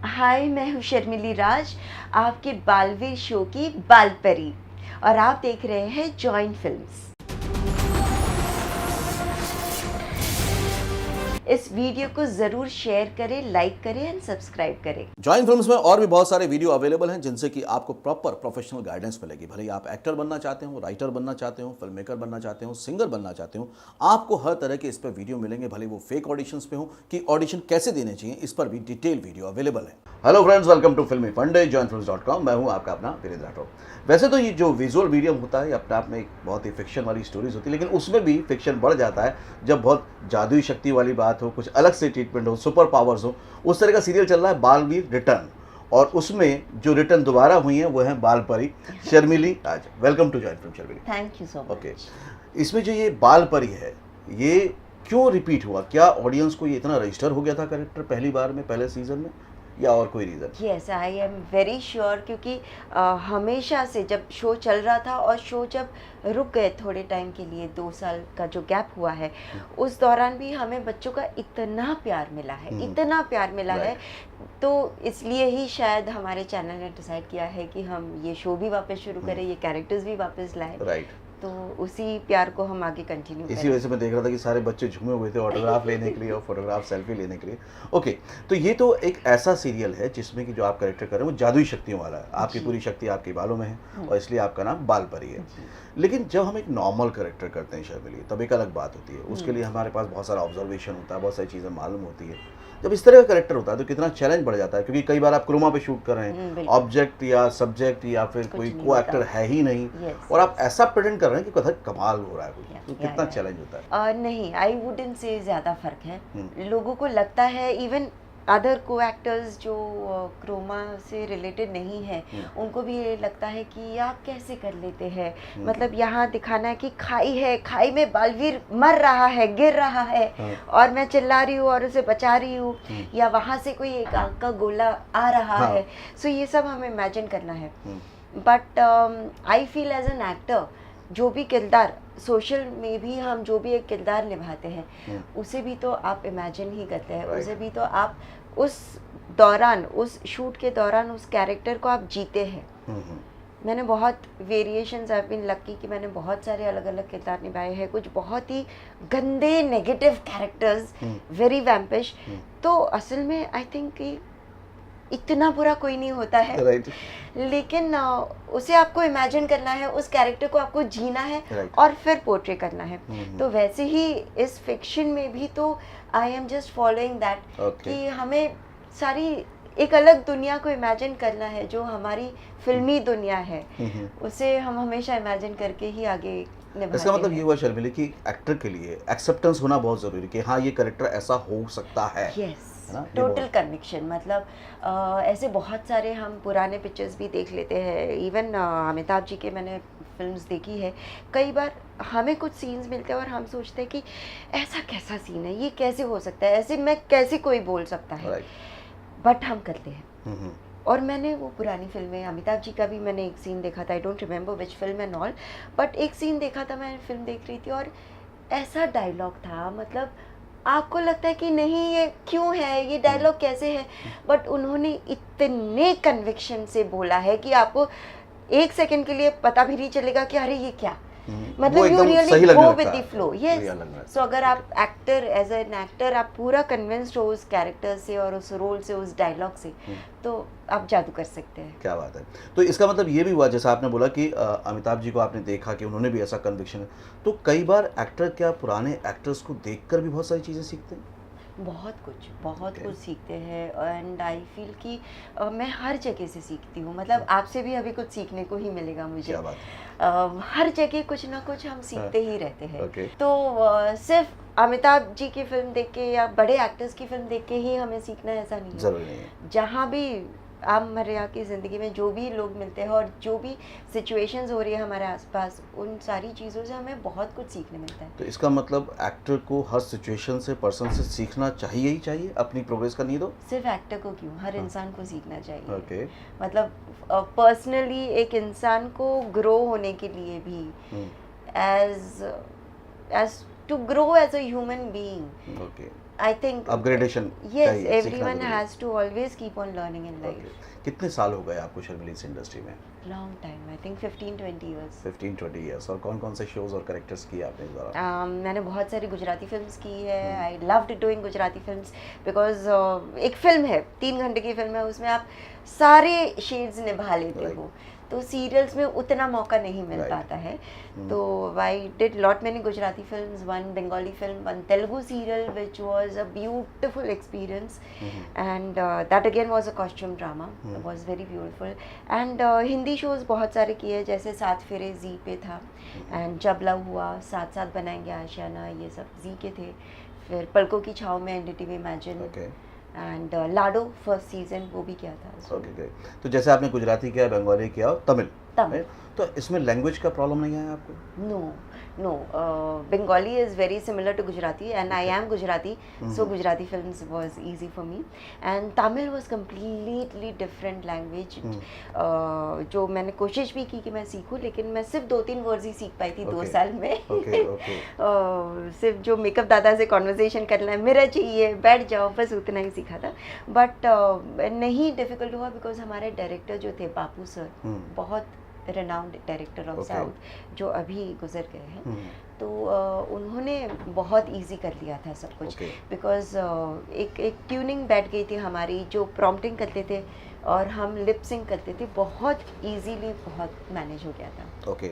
हाय, मैं हूँ शर्मिली राज, आपके बालवीर शो की बाल परी, और आप देख रहे हैं जॉइंट फिल्म्स। इस वीडियो को ज़रूर शेयर करें, लाइक करें एंड सब्सक्राइब करें। जॉइंट फिल्म्स में और भी बहुत सारे वीडियो अवेलेबल हैं जिनसे कि आपको प्रॉपर प्रोफेशनल गाइडेंस मिलेगी। भले ही आप एक्टर बनना चाहते हो, राइटर बनना चाहते हो, फिल्म मेकर बनना चाहते हो, सिंगर बनना चाहते हो, आपको हर तरह के इस पर वीडियो मिलेंगे। भले वो फेक ऑडिशंस पे हो कि ऑडिशन कैसे देने चाहिए, इस पर भी डिटेल वीडियो अवेलेबल है। हेलो फ्रेंड्स, वेलकम टू फिल्मी फंडे, jointfilms.com। मैं हूं आपका अपना वीरेंद्र राठौर। वैसे तो ये जो विजुअल मीडियम होता है अपने आप में एक बहुत ही फिक्शन वाली स्टोरीज होती है, लेकिन उसमें भी फिक्शन बढ़ जाता है जब बहुत जादुई शक्ति वाली बात हो, कुछ अलग से ट्रीटमेंट हो, सुपर पावर्स हो। उस तरह का सीरियल चल रहा है बालवीर रिटर्न, और उसमें जो रिटर्न दोबारा हुई है वो है बाल परी Sharmili Raj. Welcome to joint film Sharmili. Thank you so much. Okay, इसमें जो ये बाल परी है, ये क्यों रिपीट हुआ? क्या ऑडियंस को ये इतना रजिस्टर हो गया था कैरेक्टर पहली बार में, पहले सीजन में, या और कोई reason? Yes, I am very sure, क्योंकि हमेशा से जब शो चल रहा था और शो जब रुक गए थोड़े टाइम के लिए, 2 साल का जो गैप हुआ है, उस दौरान भी हमें बच्चों का इतना प्यार मिला है, इतना प्यार मिला है। तो इसलिए ही शायद हमारे चैनल ने डिसाइड किया है कि हम ये शो भी वापस शुरू करें, ये कैरेक्टर्स भी वापस लाएं। राइट। तो उसी प्यार को हम आगे कंटिन्यू इसी करें। वजह से मैं देख रहा था कि सारे बच्चे झूमे हुए थे ऑटोग्राफ लेने के लिए और फोटोग्राफ सेल्फी लेने के लिए। ओके, तो ये तो एक ऐसा सीरियल है जिसमें कि जो आप कैरेक्टर कर रहे हैं वो जादुई शक्तियों वाला है। आपकी पूरी शक्ति आपके बालों में है और इसलिए आपका नाम बाल परी है। लेकिन जब हम एक नॉर्मल कैरेक्टर करते हैं शर्मिली, तब एक अलग बात होती है। उसके लिए हमारे पास बहुत सारा ऑब्जर्वेशन होता है, बहुत सारी चीज़ें मालूम होती है। जब इस तरह का कैरेक्टर होता है तो कितना चैलेंज बढ़ जाता है, क्योंकि कई बार आप क्रोमा पे शूट कर रहे हैं, ऑब्जेक्ट या सब्जेक्ट या फिर कोई को एक्टर है ही नहीं, और आप ऐसा प्रेजेंट कर रहे हैं कि कथा कमाल हो रहा है कुछ, तो कितना चैलेंज होता है? नहीं, आई वुडंट से ज़्यादा फर्क है। लोगों को लगता है, इवन अदर को एक्टर्स जो क्रोमा से रिलेटेड नहीं है, उनको भी ये लगता है कि आप कैसे कर लेते हैं। मतलब यहाँ दिखाना है कि खाई है, खाई में बालवीर मर रहा है, गिर रहा है, और मैं चिल्ला रही हूँ और उसे बचा रही हूँ, या वहाँ से कोई एक आग का गोला आ रहा है। सो ये सब हमें इमेजिन करना है। But I feel as an actor, जो भी किरदार सोशल में भी हम जो भी एक किरदार निभाते हैं, उसे भी तो आप इमेजिन ही करते हैं, उसे भी तो आप उस दौरान, उस शूट के दौरान उस कैरेक्टर को आप जीते हैं। मैंने बहुत वेरिएशंस, आई बीन लकी कि मैंने बहुत सारे अलग अलग किरदार निभाए हैं। कुछ बहुत ही गंदे नेगेटिव कैरेक्टर्स, वेरी वैम्पिश। तो असल में आई थिंक कि इतना बुरा कोई नहीं होता है, लेकिन उसे आपको इमेजिन करना है, उस कैरेक्टर को आपको जीना है, और फिर पोर्ट्रे करना है। तो वैसे ही इस फिक्शन में भी तो I am just following that, कि हमें सारी एक अलग दुनिया को इमेजिन करना है। जो हमारी फिल्मी दुनिया है, उसे हम हमेशा इमेजिन करके ही आगे निभाते। इसका मतलब ये हुआ शर्मिली कि एक्टर के लिए एक्सेप्टेंस होना बहुत ज़रूरी, कि हाँ ये कैरेक्टर ऐसा हो सकता है। Yes, total conviction. मतलब ऐसे बहुत सारे हम पुराने पिक्चर्स भी देख लेते हैं, इवन अमिताभ जी के मैंने फिल्म्स देखी है। कई बार हमें कुछ सीन्स मिलते हैं और हम सोचते हैं कि ऐसा कैसा सीन है, ये कैसे हो सकता है, ऐसे में कैसे कोई बोल सकता है, बट हम करते हैं। और मैंने वो पुरानी फिल्में, अमिताभ जी का भी मैंने एक सीन देखा था, I don't remember which film and all, but एक सीन देखा था, मैं फिल्म देख रही थी और ऐसा डायलॉग था, मतलब आपको लगता है कि नहीं ये क्यों है, ये डायलॉग कैसे है, बट उन्होंने इतने कन्विक्शन से बोला है कि आपको 1 सेकंड के लिए पता भी नहीं चलेगा कि अरे ये क्या, मतलब you really go with the flow. Yes, so अगर आप एक्टर, एज एन एक्टर आप पूरा कन्विंस्ड हो उस कैरेक्टर से और उस रोल से, उस डायलॉग से, तो आप जादू कर सकते हैं। क्या बात है। तो इसका मतलब ये भी हुआ, जैसा आपने बोला कि अमिताभ जी को आपने देखा कि उन्होंने भी ऐसा कन्विक्शन है, तो कई बार एक्टर क्या पुराने एक्टर्स को देखकर भी बहुत सारी चीज़ें सीखते हैं? बहुत कुछ सीखते हैं। एंड आई फील कि मैं हर जगह से सीखती हूँ। मतलब आपसे भी अभी कुछ सीखने को ही मिलेगा मुझे। क्या बात? हर जगह कुछ ना कुछ हम सीखते ही रहते हैं। तो सिर्फ अमिताभ जी की फिल्म देख के या बड़े एक्टर्स की फिल्म देख के ही हमें सीखना है, ऐसा नहीं है। जरूरी नहीं है। जहाँ भी आम मर्यादा की ज़िंदगी में जो भी लोग मिलते हैं और जो भी सिचुएशंस हो रही है हमारे आसपास, उन सारी चीज़ों से हमें बहुत कुछ सीखने मिलता है। तो इसका मतलब एक्टर को हर सिचुएशन से, पर्सन से सीखना चाहिए ही चाहिए, अपनी प्रोग्रेस करनी है। तो सिर्फ एक्टर को क्यों, हर इंसान को सीखना चाहिए। मतलब पर्सनली एक इंसान को ग्रो होने के लिए भी, as to grow as a human being, I think upgradation yes, चाहिए, everyone has to always keep on learning in life. कितने साल हो गए आपको शर्मिली इस इंडस्ट्री में? Long time, I think 15-20 years. 15-20 years। और कौन कौन से शोज और कैरेक्टर्स किए आपने इस दौरान? मैंने बहुत सारी गुजराती फिल्म्स की है। I loved doing Gujarati films because एक फिल्म है 3 घंटे की फिल्म है, उसमें आप सारे शेड्स निभा लेते हो, तो सीरियल्स में उतना मौका नहीं मिल पाता है। तो I did lot many Gujarati films, 1 Bengali film, 1 Telugu serial which was a beautiful experience, and that again was a costume drama, was very beautiful. And Hindi shows बहुत सारे किए, जैसे 7 फेरे जी पे था, एंड जब लव हुआ, साथ साथ बनाएंगे आशियाना, ये सब जी के थे। फिर पलकों की छाँव में NDTV imagine, and Lado first season वो भी किया था। Okay great. तो जैसे आपने गुजराती किया, बंगाली किया और तमिल, तो इसमें लैंग्वेज का प्रॉब्लम नहीं आया आपको? No, Bengali is very similar to Gujarati, and I am Gujarati, so Gujarati films was easy for me, and Tamil was completely different language, जो मैंने कोशिश भी की कि मैं सीखूं, लेकिन मैं सिर्फ 2-3 वर्ड्स ही सीख पाई थी 2 साल में। सिर्फ जो मेकअप दादा से कॉन्वर्सेशन करना है, मेरा चाहिए, बैठ जाओ, बस उतना ही सीखा था। बट नहीं डिफिकल्ट हुआ, बिकॉज हमारे डायरेक्टर जो थे बापू सर, बहुत रेनाउंड डायरेक्टर ऑफ साउथ, जो अभी गुजर गए हैं, तो उन्होंने बहुत इजी कर लिया था सब कुछ, बिकॉज एक ट्यूनिंग बैठ गई थी हमारी, जो प्रॉम्प्टिंग करते थे और हम लिप सिंक करते थे, बहुत इजीली बहुत मैनेज हो गया था। ओके,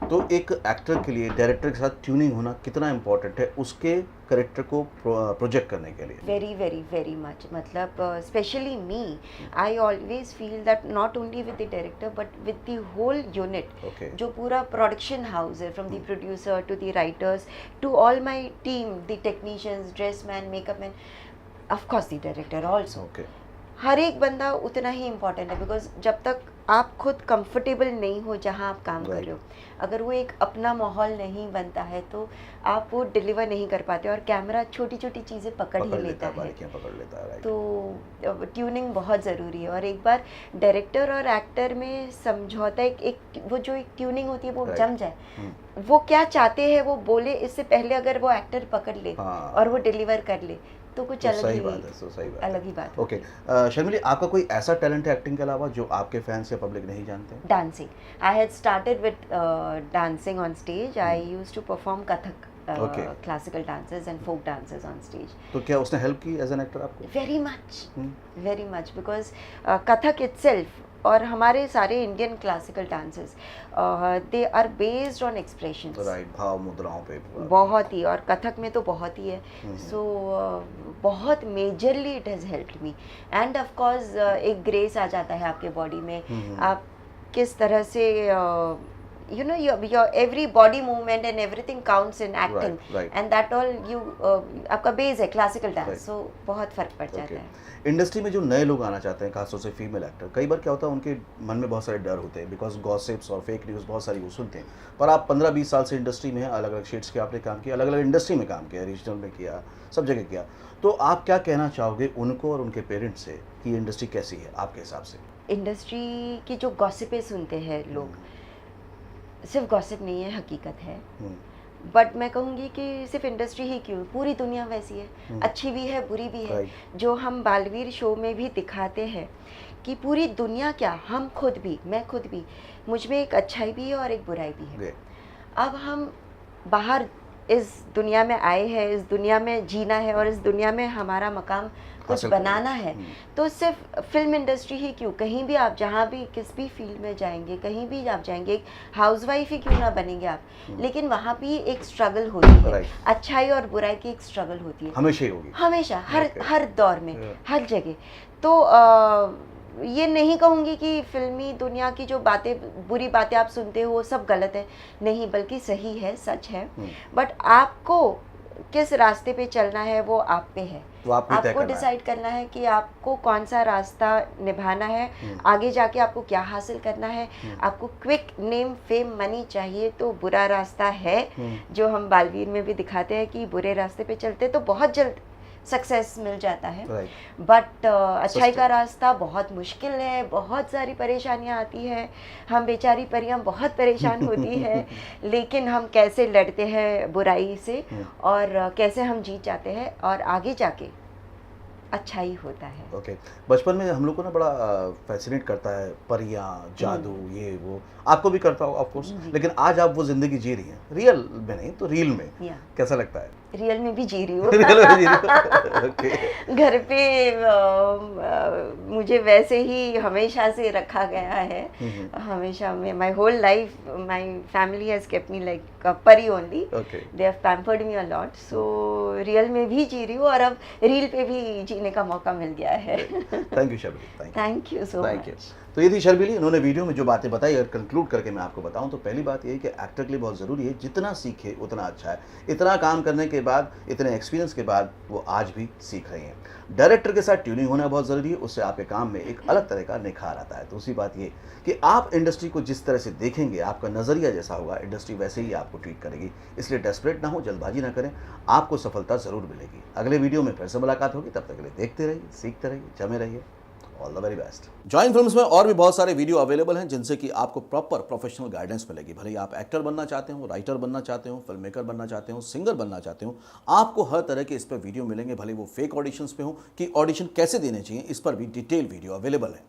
तो एक एक्टर के लिए डायरेक्टर के साथ ट्यूनिंग होना कितना इम्पोर्टेंट है उसके कैरेक्टर को प्रोजेक्ट करने के लिए? वेरी वेरी वेरी मच, मतलब specially me, I always feel that not only with the director but with the whole unit, जो पूरा प्रोडक्शन हाउस है, from the producer to the writers to all my team, the technicians, dress man, makeup man, of course the director also, हर एक बंदा उतना ही important है, because जब तक आप खुद कंफर्टेबल नहीं हो जहाँ आप काम कर रहे हो, अगर वो एक अपना माहौल नहीं बनता है तो आप वो डिलीवर नहीं कर पाते, और कैमरा छोटी छोटी चीज़ें पकड़ ही लेता है, तो ट्यूनिंग बहुत ज़रूरी है। और एक बार डायरेक्टर और एक्टर में समझौता, एक वो जो एक ट्यूनिंग होती है वो जम जाए, वो क्या चाहते हैं वो बोले, इससे पहले अगर वो एक्टर पकड़ ले और वो डिलीवर कर ले तो कुछ अलग ही बात है, अलग ही बात। ओके, शर्मिली, आपका कोई ऐसा टैलेंट है एक्टिंग के अलावा जो आपके फैंस या पब्लिक नहीं जानते? Dancing, I had started with dancing on stage, I used to perform Kathak, classical dances and folk dances on stage. तो क्या उसने हेल्प की एज एन एक्टर आपको? very much because Kathak itself और हमारे सारे Indian classical dances, they are based on expressions, right, भाव मुद्राओं पे बहुत ही, और कथक में तो बहुत ही है, सो बहुत majorly it has helped me. End of course एक ग्रेस आ जाता है आपके बॉडी में, आप किस तरह से you know your every body movement and everything counts in acting, and that all you आपका बेस है क्लासिकल डांस, सो बहुत फर्क पड़ जाता है। इंडस्ट्री में जो नए लोग आना चाहते हैं, खासतौर से फीमेल एक्टर, कई बार क्या होता है उनके मन में बहुत सारे डर होते हैं, बिकॉज गॉसिप्स और फेक न्यूज़ बहुत सारी वो सुनते हैं, पर आप 15-20 साल से इंडस्ट्री में हैं, अलग अलग शेड्स के आपने काम किया, अलग अलग इंडस्ट्री में काम किया, रीजनल में किया, सब जगह किया, तो आप क्या कहना चाहोगे उनको और उनके पेरेंट्स से कि इंडस्ट्री कैसी है आपके हिसाब से? इंडस्ट्री की जो गॉसिपें सुनते हैं लोग, सिर्फ गॉसिप नहीं है, हकीकत है, बट मैं कहूँगी कि सिर्फ इंडस्ट्री ही क्यों, पूरी दुनिया वैसी है, अच्छी भी है बुरी भी है, जो हम बालवीर शो में भी दिखाते हैं कि पूरी दुनिया क्या, हम खुद भी, मैं खुद भी, मुझ में एक अच्छाई भी है और एक बुराई भी है। अब हम बाहर इस दुनिया में आए हैं, इस दुनिया में जीना है और इस दुनिया में हमारा मकाम कुछ बनाना है, तो सिर्फ फिल्म इंडस्ट्री ही क्यों, कहीं भी आप जहाँ भी किस भी फील्ड में जाएंगे, कहीं भी आप जाएंगे, एक हाउसवाइफ ही क्यों ना बनेंगे आप, लेकिन वहाँ भी एक स्ट्रगल होती है, अच्छाई और बुराई की एक स्ट्रगल होती है, हमेशा होगी, हमेशा, हर दौर में, हर जगह। तो ये नहीं कहूँगी कि फिल्मी दुनिया की जो बातें, बुरी बातें आप सुनते हो वो सब गलत है, नहीं, बल्कि सही है, सच है, बट आपको किस रास्ते पे चलना है वो आप पे है, तो आपको डिसाइड करना है कि आपको कौन सा रास्ता निभाना है, आगे जाके आपको क्या हासिल करना है। आपको क्विक नेम फेम मनी चाहिए तो बुरा रास्ता है, जो हम बालवीर में भी दिखाते हैं कि बुरे रास्ते पे चलते तो बहुत जल्द सक्सेस मिल जाता है। Right. बट अच्छाई का रास्ता बहुत मुश्किल है, बहुत सारी परेशानियां आती है, हम बेचारी परियां बहुत परेशान होती है, लेकिन हम कैसे लड़ते हैं बुराई से और कैसे हम जीत जाते हैं और आगे जाके अच्छा ही होता है। ओके बचपन में हम लोग को ना बड़ा फैसिनेट करता है परियां, जादू, ये वो, आपको भी करता हो ऑफ कोर्स, लेकिन आज आप वो जिंदगी जी रही हैं, रियल में नहीं तो रील में, कैसा लगता है? रियल में भी जी रही हूँ। रियल में जी रही हो? Okay. घर पे मुझे वैसे ही हमेशा से रखा गया है, हमेशा में my whole life my family has kept me like pari only, they have pampered me a lot, so real में भी जी रही हूँ और अब रील पे भी जीने का मौका मिल गया है। Thank you Sharmili, thank you so much. तो ये थी शर्मिली, इन्होंने वीडियो में जो बातें बताई, अगर कंक्लूड करके मैं आपको बताऊं तो पहली बात ये है कि एक्टर के लिए बहुत ज़रूरी है, जितना सीखे उतना अच्छा है। इतना काम करने के बाद, इतने एक्सपीरियंस के बाद वो आज भी सीख रही हैं। डायरेक्टर के साथ ट्यूनिंग होना बहुत ज़रूरी है, उससे आपके काम में एक अलग तरह का निखार आता है। दूसरी बात ये कि आप इंडस्ट्री को जिस तरह से देखेंगे, आपका नज़रिया जैसा होगा, इंडस्ट्री वैसे ही आपको ट्रीट करेगी। इसलिए डेस्परेट ना हो, जल्दबाजी ना करें, आपको सफलता ज़रूर मिलेगी। अगले वीडियो में फिर से मुलाकात होगी, तब तक के लिए देखते रहिए, सीखते रहिए, जमे रहिए। All the very best. Join films में और भी बहुत सारे वीडियो अवेलेबल हैं जिनसे कि आपको प्रॉपर प्रोफेशनल गाइडेंस मिलेगी। भले ही आप एक्टर बनना चाहते हो, राइटर बनना चाहते हो, फिल्म मेकर बनना चाहते हो, सिंगर बनना चाहते हो, आपको हर तरह के इस पर वीडियो मिलेंगे। भले वो फेक ऑडिशंस पे हो कि ऑडिशन कैसे देने चाहिए, इस पर भी डिटेल वीडियो अवेलेबल है।